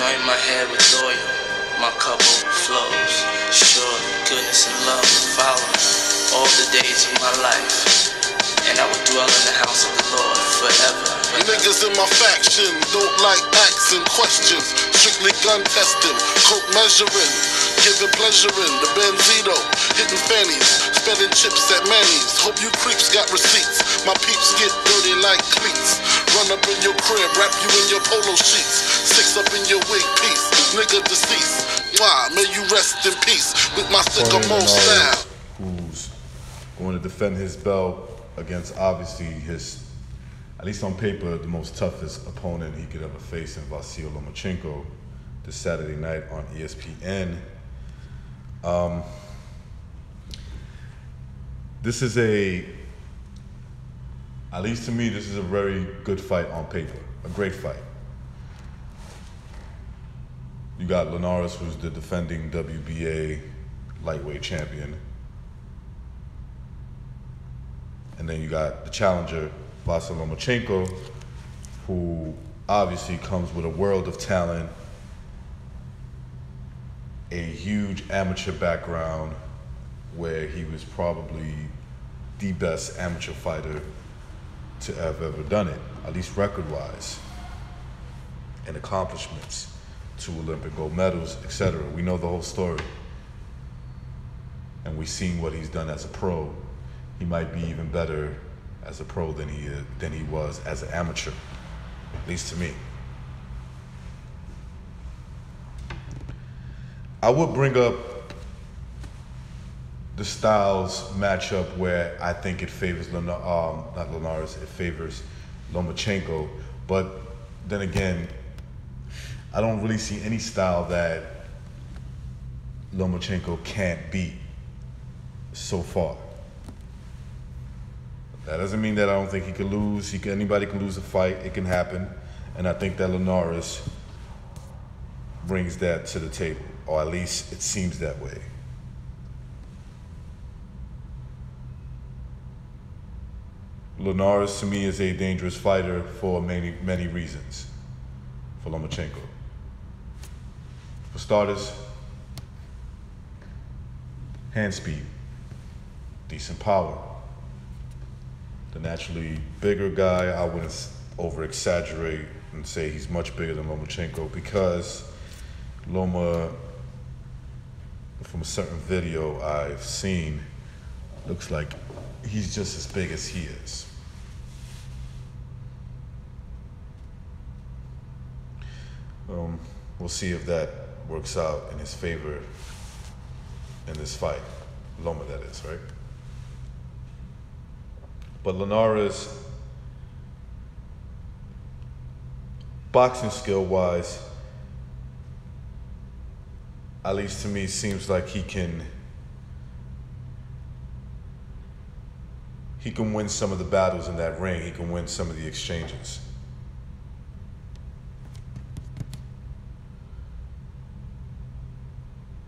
Anoint my head with oil, my cup overflows. Sure, goodness and love will follow all the days of my life, and I will dwell in the house of the Lord forever. Niggas in my faction don't like asking questions. Strictly gun testing, coke measuring, giving pleasure in the Benzito, hitting fannies, spending chips at Manny's. Hope you creeps got receipts. My peeps get dirty like cleats. Run up in your crib, wrap you in your polo sheets. Six up in your wig piece, nigga deceased. Why? May you rest in peace with my sycamore style. Who's going to defend his belt against obviously his, at least on paper, the most toughest opponent he could ever face in Vasyl Lomachenko this Saturday night on ESPN. This is at least to me, this is a very good fight on paper, a great fight. You got Linares, who's the defending WBA lightweight champion. And then you got the challenger, Vasyl Lomachenko, who obviously comes with a world of talent, a huge amateur background where he was probably the best amateur fighter to have ever done it, at least record-wise, and accomplishments, 2 Olympic gold medals, etc. We know the whole story. And we've seen what he's done as a pro. He might be even better as a pro than he was as an amateur, at least to me. I would bring up the styles matchup where I think it favors not Linares, it favors Lomachenko. But then again, I don't really see any style that Lomachenko can't beat so far. That doesn't mean that I don't think he could lose. Anybody can lose a fight. It can happen. And I think that Linares brings that to the table, or at least it seems that way. Linares, to me, is a dangerous fighter for many, many reasons for Lomachenko. For starters, hand speed, decent power. The naturally bigger guy, I wouldn't over-exaggerate and say he's much bigger than Lomachenko, because Loma, from a certain video I've seen, looks like he's just as big as he is. We'll see if that works out in his favor in this fight. Loma, that is, right? But Linares, boxing skill-wise, at least to me, seems like he can win some of the battles in that ring. He can win some of the exchanges.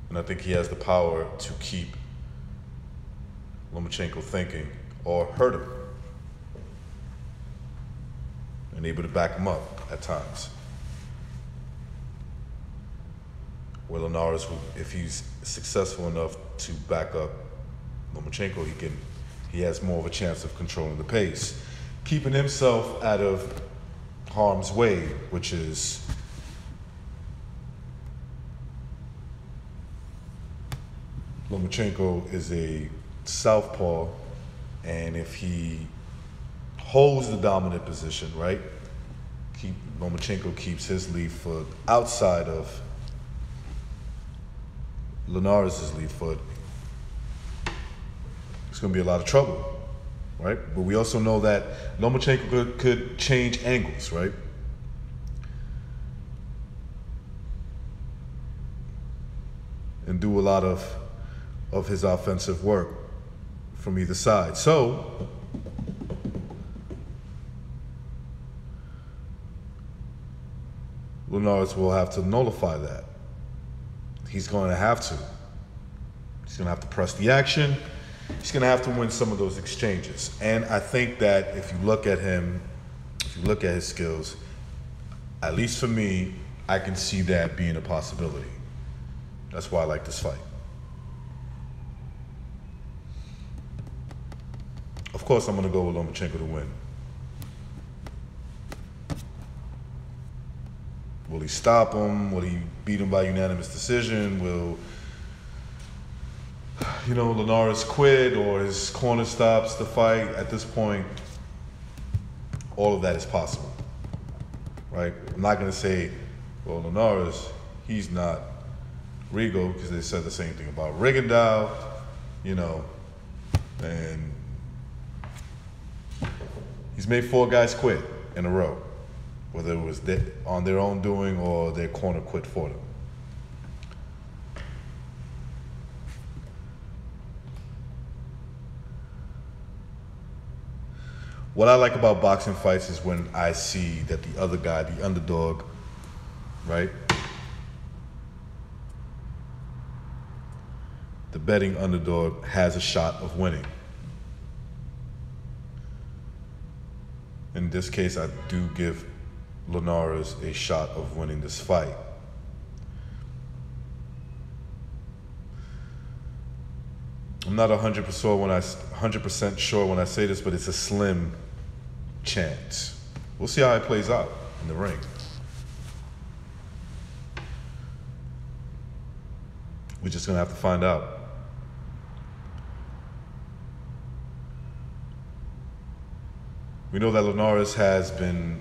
And I think he has the power to keep Lomachenko thinking or hurt him, and able to back him up at times. Where Linares, if he's successful enough to back up Lomachenko, he has more of a chance of controlling the pace, keeping himself out of harm's way, which is Lomachenko is a southpaw, and if he holds the dominant position, right, Lomachenko keeps his lead foot outside of Linares' lead foot, it's going to be a lot of trouble, right? But we also know that Lomachenko could change angles, right? And do a lot of his offensive work from either side. So, Linares will have to nullify that. He's going to have to. He's going to have to press the action. He's going to have to win some of those exchanges. And I think that if you look at him, if you look at his skills, at least for me, I can see that being a possibility. That's why I like this fight. Of course, I'm going to go with Lomachenko to win. Will he stop him? Will he beat him by unanimous decision? Will, Linares quit or his corner stops the fight? At this point, all of that is possible, right? I'm not going to say, well, Linares, he's not Rigo, because they said the same thing about Rigondeaux, and he's made 4 guys quit in a row, whether it was on their own doing or their corner quit for them. What I like about boxing fights is when I see that the other guy, the underdog, right? The betting underdog has a shot of winning. In this case, I do give Linares a shot of winning this fight. I'm not 100% sure when I say this, but it's a slim chance. We'll see how it plays out in the ring. We're just gonna have to find out. We know that Linares has been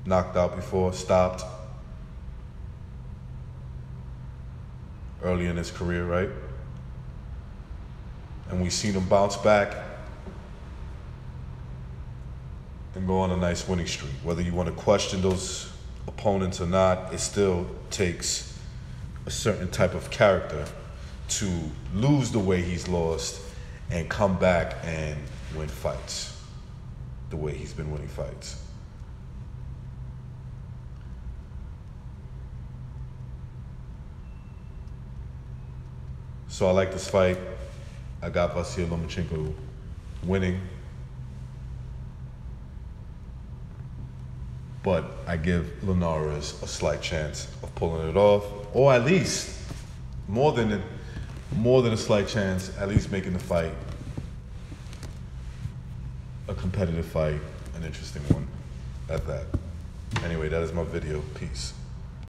knocked out before, stopped early in his career, right? And we've seen him bounce back and go on a nice winning streak. Whether you want to question those opponents or not, it still takes a certain type of character to lose the way he's lost and come back and win fights the way he's been winning fights. So I like this fight. I got Vasyl Lomachenko winning. But I give Linares a slight chance of pulling it off, or at least more than a slight chance, at least making the fight a competitive fight, an interesting one at that. Anyway, that is my video. Peace.